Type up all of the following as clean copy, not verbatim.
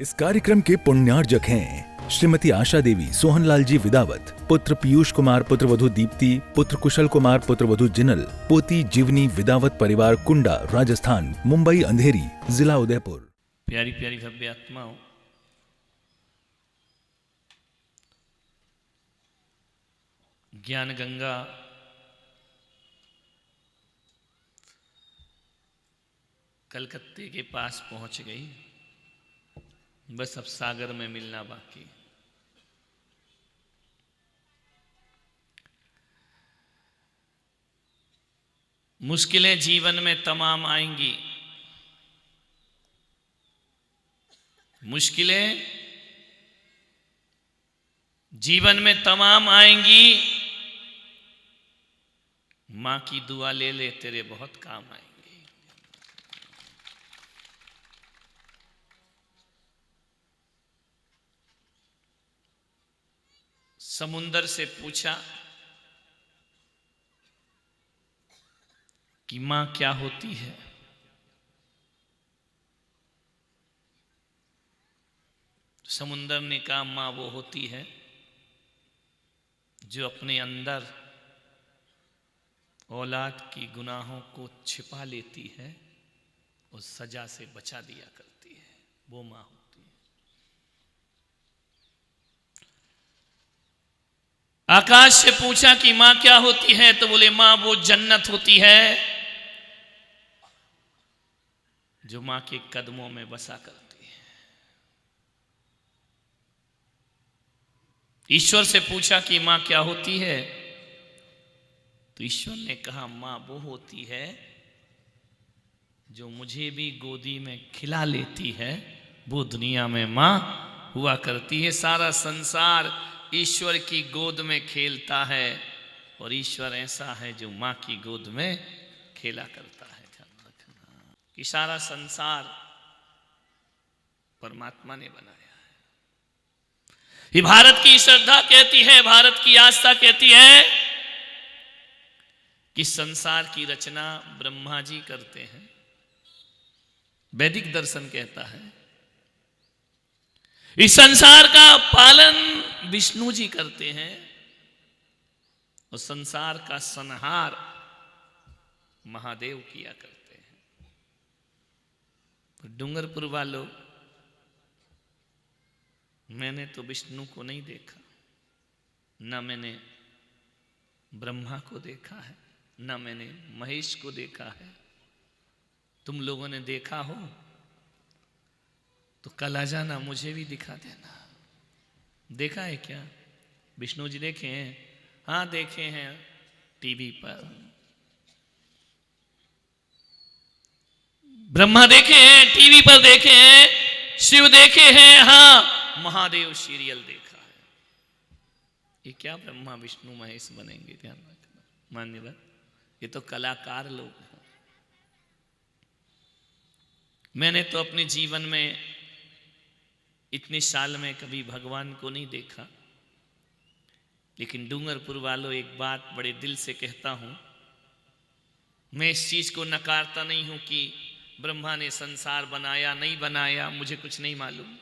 इस कार्यक्रम के पुण्यार्जक हैं श्रीमती आशा देवी, सोहनलाल जी विदावत, पुत्र पीयूष कुमार, पुत्रवधू दीप्ति, पुत्र कुशल कुमार, पुत्रवधू जिनल, पोती जीवनी विदावत, परिवार कुंडा, राजस्थान, मुंबई अंधेरी, जिला उदयपुर। प्यारी प्यारी भव्य आत्माओं, ज्ञान गंगा कलकत्ते के पास पहुंच गई, बस अब सागर में मिलना बाकी। मुश्किलें जीवन में तमाम आएंगी, मुश्किलें जीवन में तमाम आएंगी। मां की दुआ ले ले, तेरे बहुत काम आएंगे। समुंदर से पूछा कि मां क्या होती है। समुंदर ने कहा, मां वो होती है जो अपने अंदर औलाद की गुनाहों को छिपा लेती है और सजा से बचा दिया करती है, वो मां होती है। आकाश से पूछा कि मां क्या होती है, तो बोले मां वो जन्नत होती है जो मां के कदमों में बसा करती है। ईश्वर से पूछा कि मां क्या होती है, तो ईश्वर ने कहा मां वो होती है जो मुझे भी गोदी में खिला लेती है, वो दुनिया में मां हुआ करती है। सारा संसार ईश्वर की गोद में खेलता है और ईश्वर ऐसा है जो मां की गोद में खेला करता है। ध्यान रखना कि सारा संसार परमात्मा ने बनाया है। ये भारत की श्रद्धा कहती है, भारत की आस्था कहती है कि संसार की रचना ब्रह्मा जी करते हैं। वैदिक दर्शन कहता है इस संसार का पालन विष्णु जी करते हैं और संसार का संहार महादेव किया करते हैं। डूंगरपुर वालों, मैंने तो विष्णु को नहीं देखा, ना मैंने ब्रह्मा को देखा है, ना मैंने महेश को देखा है। तुम लोगों ने देखा हो तो कल आ जाना, मुझे भी दिखा देना। देखा है क्या? विष्णु जी देखे हैं? हाँ देखे हैं टीवी पर। ब्रह्मा देखे हैं, टीवी पर देखे हैं। शिव देखे हैं, हाँ महादेव सीरियल देखा है। ये क्या ब्रह्मा विष्णु महेश बनेंगे? ध्यान रखना मान्यवर, ये तो कलाकार लोग हैं। मैंने तो अपने जीवन में इतने साल में कभी भगवान को नहीं देखा, लेकिन डूंगरपुर वालों एक बात बड़े दिल से कहता हूं, मैं इस चीज को नकारता नहीं हूं कि ब्रह्मा ने संसार बनाया नहीं बनाया, मुझे कुछ नहीं मालूम।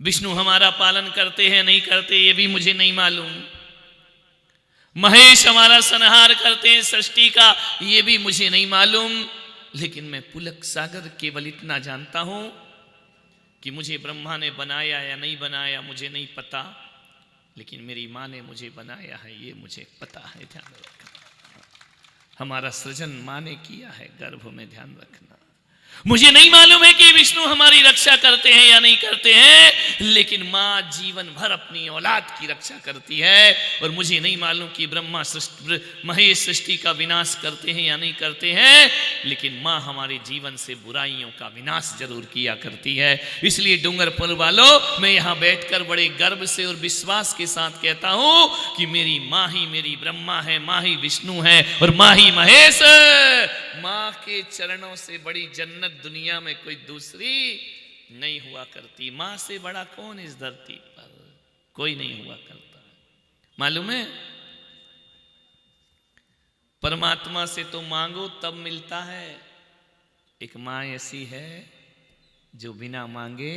विष्णु हमारा पालन करते हैं नहीं करते, ये भी मुझे नहीं मालूम। महेश हमारा संहार करते हैं सृष्टि का, ये भी मुझे नहीं मालूम। लेकिन मैं पुलक सागर केवल इतना जानता हूं कि मुझे ब्रह्मा ने बनाया या नहीं बनाया मुझे नहीं पता, लेकिन मेरी मां ने मुझे बनाया है, ये मुझे पता है। ध्यान रखना, हमारा सृजन मां ने किया है गर्भ में। ध्यान रखना, मुझे नहीं मालूम है कि विष्णु हमारी रक्षा करते हैं या नहीं करते हैं, लेकिन मां जीवन भर अपनी औलाद की रक्षा करती है। और मुझे नहीं मालूम कि ब्रह्मा महेश सृष्टि का विनाश करते हैं या नहीं करते हैं, लेकिन मां हमारे जीवन से बुराइयों का विनाश जरूर किया करती है। इसलिए डूंगरपुर वालों, मैं यहां बैठकर बड़े गर्व से और विश्वास के साथ कहता हूं कि मेरी मां ही मेरी ब्रह्मा है, मां ही विष्णु है और मां ही महेश। मां के चरणों से बड़ी जन्नत दुनिया में कोई दूसरी नहीं हुआ करती। मां से बड़ा कौन इस धरती पर? कोई नहीं हुआ करता। मालूम है, परमात्मा से तो मांगो तब मिलता है। एक मां ऐसी है जो बिना मांगे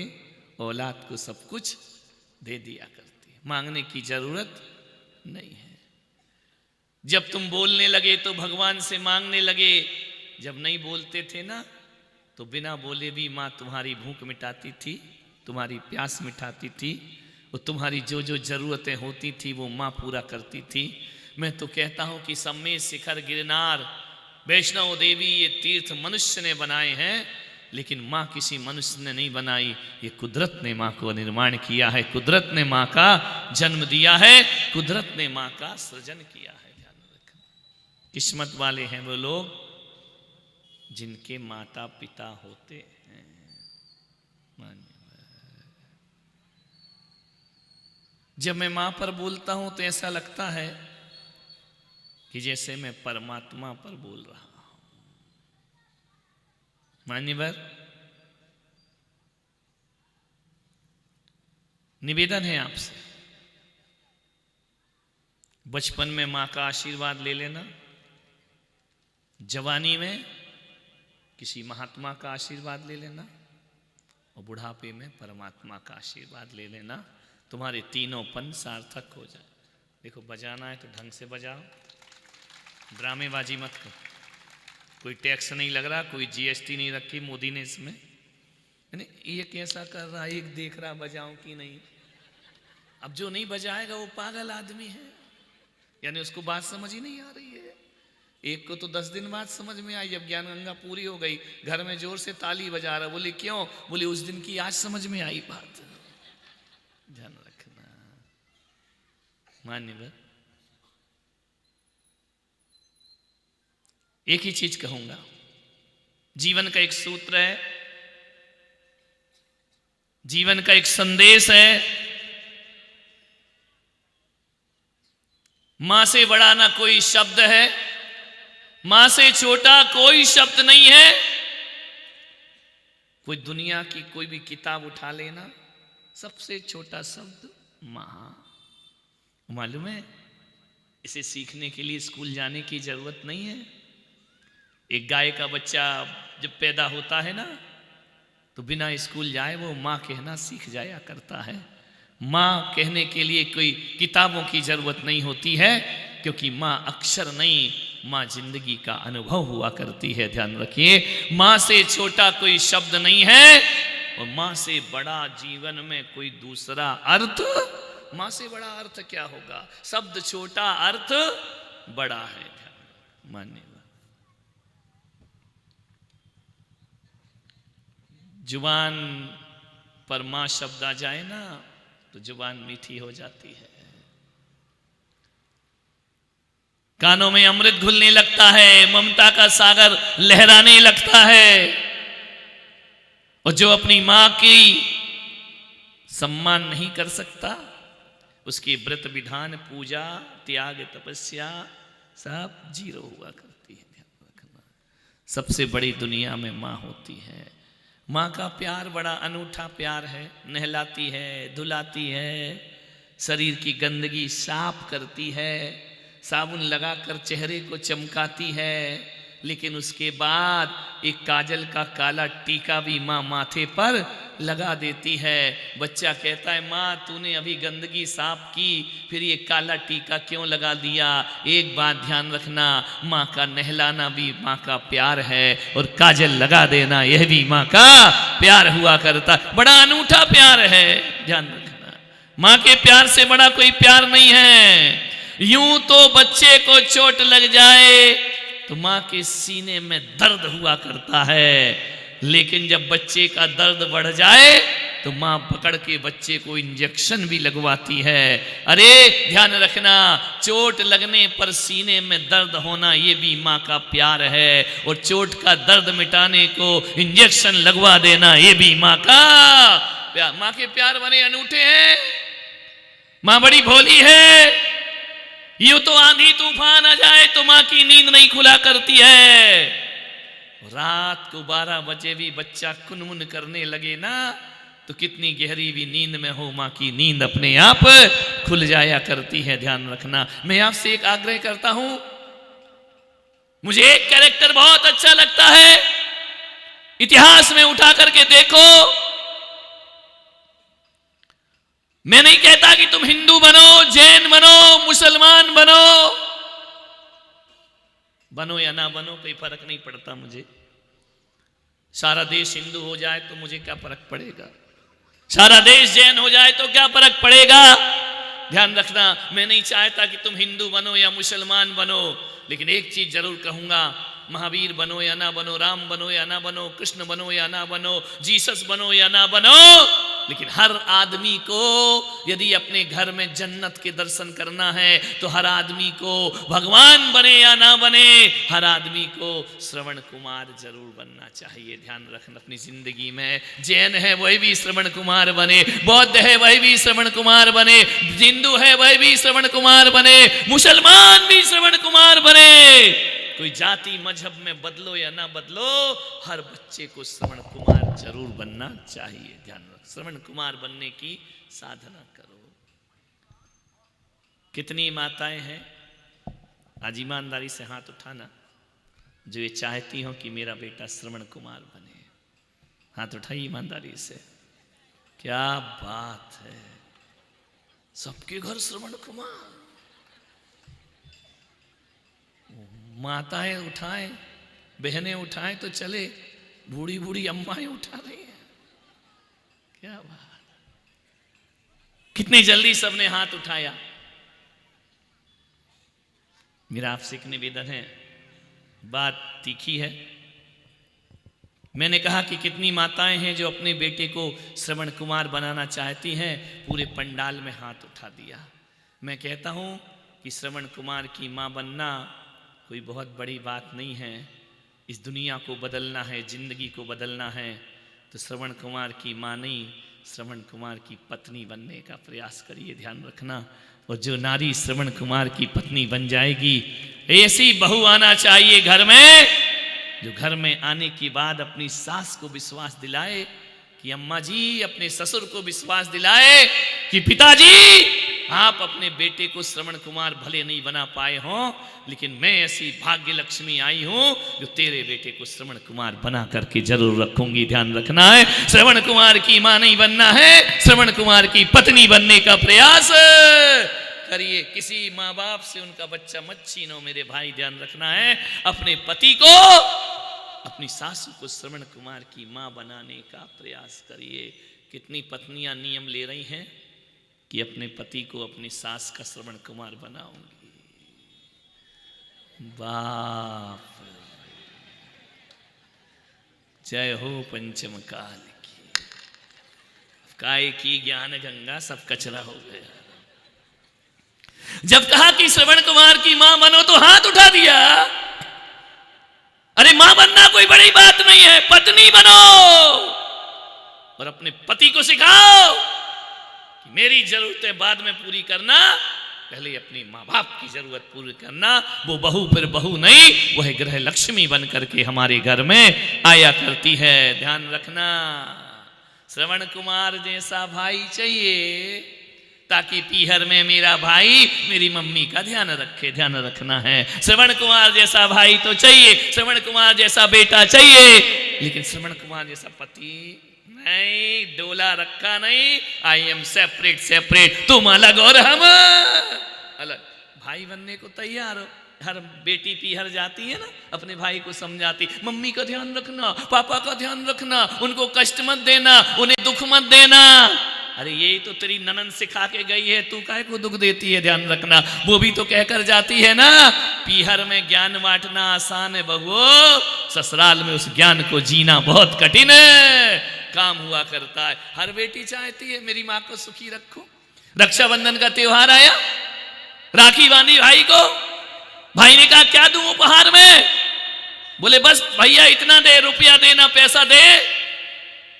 औलाद को सब कुछ दे दिया करती है, मांगने की जरूरत नहीं है। जब तुम बोलने लगे तो भगवान से मांगने लगे, जब नहीं बोलते थे ना तो बिना बोले भी माँ तुम्हारी भूख मिटाती थी, तुम्हारी प्यास मिटाती थी, और तुम्हारी जो जो जरूरतें होती थी वो माँ पूरा करती थी। मैं तो कहता हूँ कि सम्मेद शिखर गिरनार वैष्णो देवी ये तीर्थ मनुष्य ने बनाए हैं, लेकिन माँ किसी मनुष्य ने नहीं बनाई, ये कुदरत ने माँ को निर्माण किया है, कुदरत ने माँ का जन्म दिया है, कुदरत ने माँ का सृजन किया है। ध्यान रखना, किस्मत वाले हैं वो लोग जिनके माता पिता होते हैं। जब मैं माँ पर बोलता हूं तो ऐसा लगता है कि जैसे मैं परमात्मा पर बोल रहा हूं। मान्यवर, निवेदन है आपसे, बचपन में माँ का आशीर्वाद ले लेना, जवानी में किसी महात्मा का आशीर्वाद ले लेना, और बुढ़ापे में परमात्मा का आशीर्वाद ले लेना, तुम्हारे तीनोंपन सार्थक हो जाए। देखो, बजाना है तो ढंग से बजाओ, ड्रामेबाजी मत करो। कोई टैक्स नहीं लग रहा, कोई जीएसटी नहीं रखी मोदी ने इसमें, यानी ये कैसा कर रहा, एक देख रहा बजाऊं कि नहीं। अब जो नहीं बजाएगा वो पागल आदमी है, यानी उसको बात समझ ही नहीं आ रही है। एक को तो 10 दिन बाद समझ में आई, जब ज्ञान गंगा पूरी हो गई, घर में जोर से ताली बजा रहा। बोले क्यों? बोले उस दिन की आज समझ में आई बात। ध्यान रखना मान्यवर, एक ही चीज कहूंगा, जीवन का एक सूत्र है, जीवन का एक संदेश है, मां से बड़ा ना कोई शब्द है, मां से छोटा कोई शब्द नहीं है। कोई दुनिया की कोई भी किताब उठा लेना, सबसे छोटा शब्द मां। मालूम है, इसे सीखने के लिए स्कूल जाने की जरूरत नहीं है। एक गाय का बच्चा जब पैदा होता है ना, तो बिना स्कूल जाए वो मां कहना सीख जाया करता है। मां कहने के लिए कोई किताबों की जरूरत नहीं होती है, क्योंकि मां अक्षर नहीं, मां जिंदगी का अनुभव हुआ करती है। ध्यान रखिए, मां से छोटा कोई शब्द नहीं है, और मां से बड़ा जीवन में कोई दूसरा अर्थ। मां से बड़ा अर्थ क्या होगा? शब्द छोटा, अर्थ बड़ा है। मान्य जुबान पर मां शब्द आ जाए ना तो जुबान मीठी हो जाती है, कानों में अमृत घुलने लगता है, ममता का सागर लहराने लगता है। और जो अपनी मां की सम्मान नहीं कर सकता, उसकी व्रत विधान, पूजा, त्याग, तपस्या सब जीरो हुआ करती है। ध्यान रखना, सबसे बड़ी दुनिया में मां होती है। माँ का प्यार बड़ा अनूठा प्यार है, नहलाती है, धुलाती है, शरीर की गंदगी साफ करती है, साबुन लगाकर चेहरे को चमकाती है, लेकिन उसके बाद एक काजल का काला टीका भी माँ माथे पर लगा देती है। बच्चा कहता है, माँ तूने अभी गंदगी साफ की, फिर ये काला टीका क्यों लगा दिया? एक बात ध्यान रखना, माँ का नहलाना भी माँ का प्यार है, और काजल लगा देना यह भी माँ का प्यार हुआ करता। बड़ा अनूठा प्यार है, ध्यान रखना। माँ के प्यार से बड़ा कोई प्यार नहीं है। यूं तो बच्चे को चोट लग जाए तो माँ के सीने में दर्द हुआ करता है, लेकिन जब बच्चे का दर्द बढ़ जाए तो माँ पकड़ के बच्चे को इंजेक्शन भी लगवाती है। अरे ध्यान रखना, चोट लगने पर सीने में दर्द होना ये भी माँ का प्यार है, और चोट का दर्द मिटाने को इंजेक्शन लगवा देना ये भी माँ का प्यार। माँ के प्यार बड़े अनूठे हैं। माँ बड़ी भोली है। यूं तो आंधी तूफान आ जाए तो माँ की नींद नहीं खुला करती है। रात को 12 बजे भी बच्चा कुनमुन करने लगे ना, तो कितनी गहरी भी नींद में हो, माँ की नींद अपने आप खुल जाया करती है। ध्यान रखना। मैं आपसे एक आग्रह करता हूं, मुझे एक कैरेक्टर बहुत अच्छा लगता है, इतिहास में उठा करके देखो, मैं नहीं कहता कि तुम हिंदू बनो, जैन बनो, मुसलमान बनो, बनो या ना बनो कोई फर्क नहीं पड़ता मुझे। सारा देश हिंदू हो जाए तो मुझे क्या फर्क पड़ेगा, सारा देश जैन हो जाए तो क्या फर्क पड़ेगा। ध्यान रखना, मैं नहीं चाहता कि तुम हिंदू बनो या मुसलमान बनो, लेकिन एक चीज जरूर कहूंगा, महावीर बनो या ना बनो, राम बनो या ना बनो, कृष्ण बनो या ना बनो, जीसस बनो या ना बनो, लेकिन हर आदमी को यदि अपने घर में जन्नत के दर्शन करना है तो हर आदमी को भगवान बने या ना बने, हर आदमी को श्रवण कुमार जरूर बनना चाहिए। ध्यान रखना अपनी जिंदगी में, जैन है वही भी श्रवण कुमार बने, बौद्ध है वही भी श्रवण कुमार बने, हिंदू है वही भी श्रवण कुमार बने, मुसलमान भी श्रवण कुमार बने। कोई जाति मजहब में बदलो या ना बदलो, हर बच्चे को श्रवण कुमार जरूर बनना चाहिए। ध्यान रख, श्रवण कुमार बनने की साधना करो। कितनी माताएं हैं, आज ईमानदारी से हाथ उठाना, जो ये चाहती हो कि मेरा बेटा श्रवण कुमार बने, हाथ उठाइए ईमानदारी से। क्या बात है, सबके घर श्रवण कुमार। माताएं उठाएं, बहनें उठाएं तो चले, बूढ़ी बूढ़ी अम्माएं उठा रही हैं, क्या बात। कितनी जल्दी सबने हाथ उठाया। मेरा आपसे एक निवेदन है, बात तीखी है। मैंने कहा कि कितनी माताएं हैं जो अपने बेटे को श्रवण कुमार बनाना चाहती हैं, पूरे पंडाल में हाथ उठा दिया। मैं कहता हूं कि श्रवण कुमार की मां बनना कोई बहुत बड़ी बात नहीं है। इस दुनिया को बदलना है, जिंदगी को बदलना है, तो श्रवण कुमार की मां नहीं, श्रवण कुमार की पत्नी बनने का प्रयास करिए। ध्यान रखना, और जो नारी श्रवण कुमार की पत्नी बन जाएगी, ऐसी बहू आना चाहिए घर में, जो घर में आने के बाद अपनी सास को विश्वास दिलाए कि अम्मा जी, अपने ससुर को विश्वास दिलाए कि पिताजी, आप अपने बेटे को श्रवण कुमार भले नहीं बना पाए हों, लेकिन मैं ऐसी भाग्य लक्ष्मी आई हूं जो तेरे बेटे को श्रवण कुमार बना करके जरूर रखूंगी। ध्यान रखना है, श्रवण कुमार की मां नहीं बनना है, श्रवण कुमार की पत्नी बनने का प्रयास करिए। किसी माँ बाप से उनका बच्चा मत छीनो मेरे भाई। ध्यान रखना है, अपने पति को, अपनी सासू को श्रवण कुमार की मां बनाने का प्रयास करिए। कितनी पत्नियां नियम ले रही हैं कि अपने पति को अपनी सास का श्रवण कुमार बनाऊंगी। बाप, जय हो पंचम काल की, काय की ज्ञान गंगा सब कचरा हो गया। जब कहा कि श्रवण कुमार की मां बनो तो हाथ उठा दिया। अरे मां बनना कोई बड़ी बात नहीं है, पत्नी बनो और अपने पति को सिखाओ कि मेरी जरूरतें बाद में पूरी करना, पहले अपनी माँ बाप की जरूरत पूरी करना। वो बहू फिर बहू नहीं, वह गृह लक्ष्मी बन करके हमारे घर में आया करती है। ध्यान रखना, श्रवण कुमार जैसा भाई चाहिए ताकि पीहर में मेरा भाई मेरी मम्मी का ध्यान रखे। ध्यान रखना है, श्रवण कुमार जैसा भाई तो चाहिए, श्रवण कुमार जैसा बेटा चाहिए, लेकिन श्रवण कुमार जैसा पति नहीं, डोला रखा नहीं। आई एम सेपरेट सेपरेट, तुम अलग और हम अलग। भाई बनने को तैयार हो। हर बेटी पीहर जाती है ना, अपने भाई को समझाती, मम्मी का ध्यान रखना, पापा का ध्यान रखना, उनको कष्ट मत देना, उन्हें दुख मत देना। अरे यही तो तेरी ननन सिखा के गई है, तू काहे को दुख देती है। ध्यान रखना, वो भी तो कहकर जाती है ना, पीहर में ज्ञान बांटना आसान है बहुओं, ससुराल में उस ज्ञान को जीना बहुत कठिन है, काम हुआ करता है। हर बेटी चाहती है मेरी माँ को सुखी रखो। रक्षाबंधन का त्योहार आया, राखी बांधी भाई को, भाई ने कहा क्या दूं उपहार में, बोले बस भैया इतना दे, रुपया देना, पैसा दे।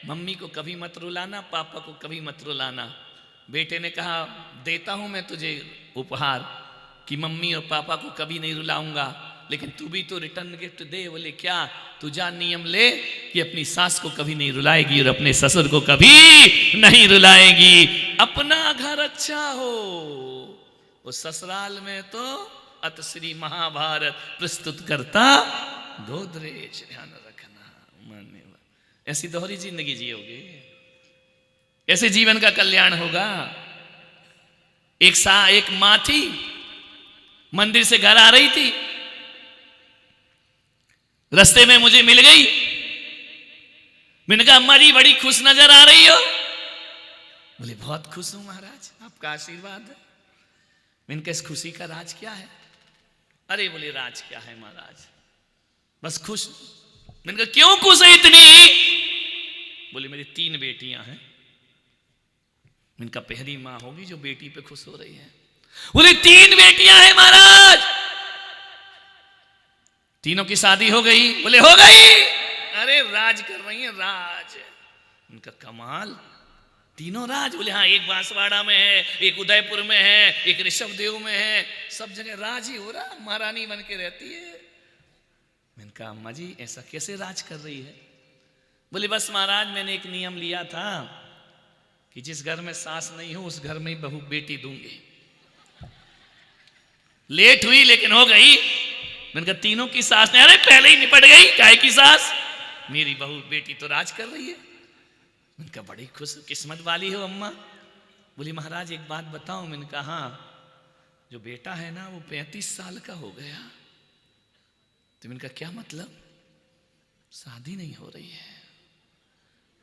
मम्मी को कभी मत रुलाना, पापा को कभी मत रुलाना। बेटे ने कहा देता हूं मैं तुझे उपहार कि मम्मी और पापा को कभी नहीं रुलाऊंगा, लेकिन तू भी तो रिटर्न गिफ्ट दे। बोले क्या, तू जा नियम ले कि अपनी सास को कभी नहीं रुलाएगी और अपने ससुर को कभी नहीं रुलाएगी। अपना घर अच्छा हो, उस ससुराल में तो अत श्री महाभारत प्रस्तुत करता गोदरेज। ध्यान रखना, मान्य ऐसी दोहरी जिंदगी जियोगे, ऐसे जीवन का कल्याण होगा। एक मां थी, मंदिर से घर आ रही थी, रास्ते में मुझे मिल गई। मैंने कहा अम्मा जी बड़ी खुश नजर आ रही हो। बोले बहुत खुश हूं महाराज, आपका आशीर्वाद है। मैंने कहा इस खुशी का राज क्या है? अरे बोले राज क्या है महाराज, बस खुश। मैंने कहा क्यों खुश है इतनी? बोले मेरी 3 बेटियां हैं। मैंने कहा पहली मां होगी जो बेटी पे खुश हो रही है। बोले 3 बेटियां हैं महाराज, तीनों की शादी हो गई? बोले हो गई। अरे राज कर रही है राज। उनका कमाल, तीनों राज। बोले हाँ, एक बांसवाड़ा में है, एक उदयपुर में है, एक ऋषभदेव में है, सब जगह राज ही हो रहा, महारानी बन के रहती है। मैंने कहा अम्मा जी ऐसा कैसे राज कर रही है? बोले बस महाराज मैंने एक नियम लिया था कि जिस घर में सास नहीं हो उस घर में ही बहू बेटी दूंगी। लेट हुई लेकिन हो गई। मैंने कहा तीनों की सास ने, अरे पहले ही निपट गई, काहे की सास, मेरी बहू बेटी तो राज कर रही है। मैंने कहा बड़ी खुश किस्मत वाली हो अम्मा। बोली महाराज एक बात बताऊं? मैंने कहा हाँ, जो बेटा है ना वो 35 साल का हो गया। तो मैंने कहा क्या मतलब? शादी नहीं हो रही है।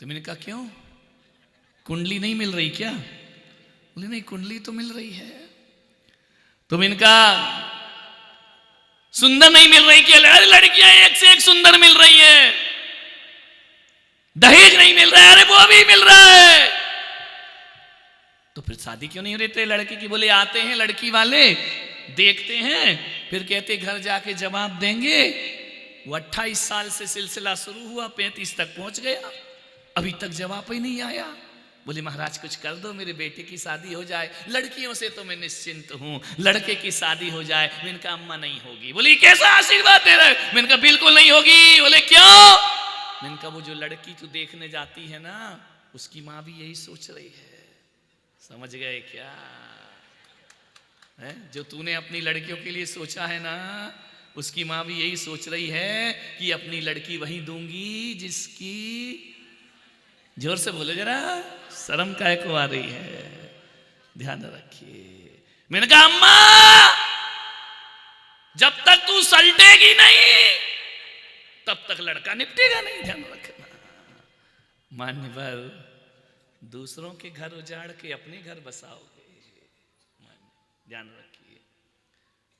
तो मैंने कहा क्यों, कुंडली नहीं मिल रही क्या? बोले नहीं कुंडली तो मिल रही है। तो मैंने कहा सुंदर नहीं मिल रही क्या? अरे लड़कियां एक से एक सुंदर मिल रही है। दहेज नहीं मिल रहा है? अरे वो भी मिल रहा है। तो फिर शादी क्यों नहीं रहते लड़की की? बोले आते हैं लड़की वाले, देखते हैं, फिर कहते घर जाके जवाब देंगे। वो 28 साल से सिलसिला शुरू हुआ, 35 तक पहुंच गया, अभी तक जवाब ही नहीं आया। बोले महाराज कुछ कर दो, मेरे बेटे की शादी हो जाए। लड़कियों से तो मैं निश्चिंत हूं, लड़के की शादी हो जाए। मैंने कहा अम्मा नहीं होगी। बोली कैसा आशीर्वाद दे रहे? मैंने कहा बिल्कुल नहीं होगी। बोले क्यों? मैंने कहा वो जो लड़की तू देखने जाती है ना, उसकी माँ भी यही सोच रही है। समझ गए क्या है? जो तूने अपनी लड़कियों के लिए सोचा है ना, उसकी माँ भी यही सोच रही है कि अपनी लड़की वही दूंगी जिसकी, जोर से बोलो जरा, शर्म काहे को आ रही है, ध्यान रखिए। मैंने कहा अम्मा जब तक तू सलटेगी नहीं तब तक लड़का निपटेगा नहीं, ध्यान रखना। मान्यवर दूसरों के घर उजाड़ के अपने घर बसाओगे, ध्यान रखिए।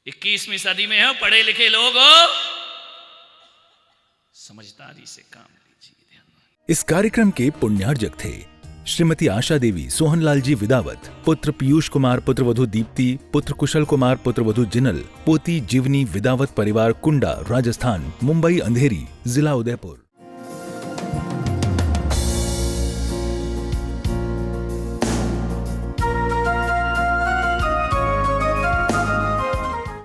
21वीं सदी में हो, पढ़े लिखे लोग हो, समझदारी से काम लीजिए, ध्यान रखिए। इस कार्यक्रम के पुण्यार्जक थे श्रीमती आशा देवी सोहनलाल जी विदावत, पुत्र पीयूष कुमार, पुत्र वधू दीप्ति, पुत्र कुशल कुमार, पुत्र वधू जिनल, पोती जीवनी विदावत परिवार, कुंडा, राजस्थान, मुंबई अंधेरी, जिला उदयपुर।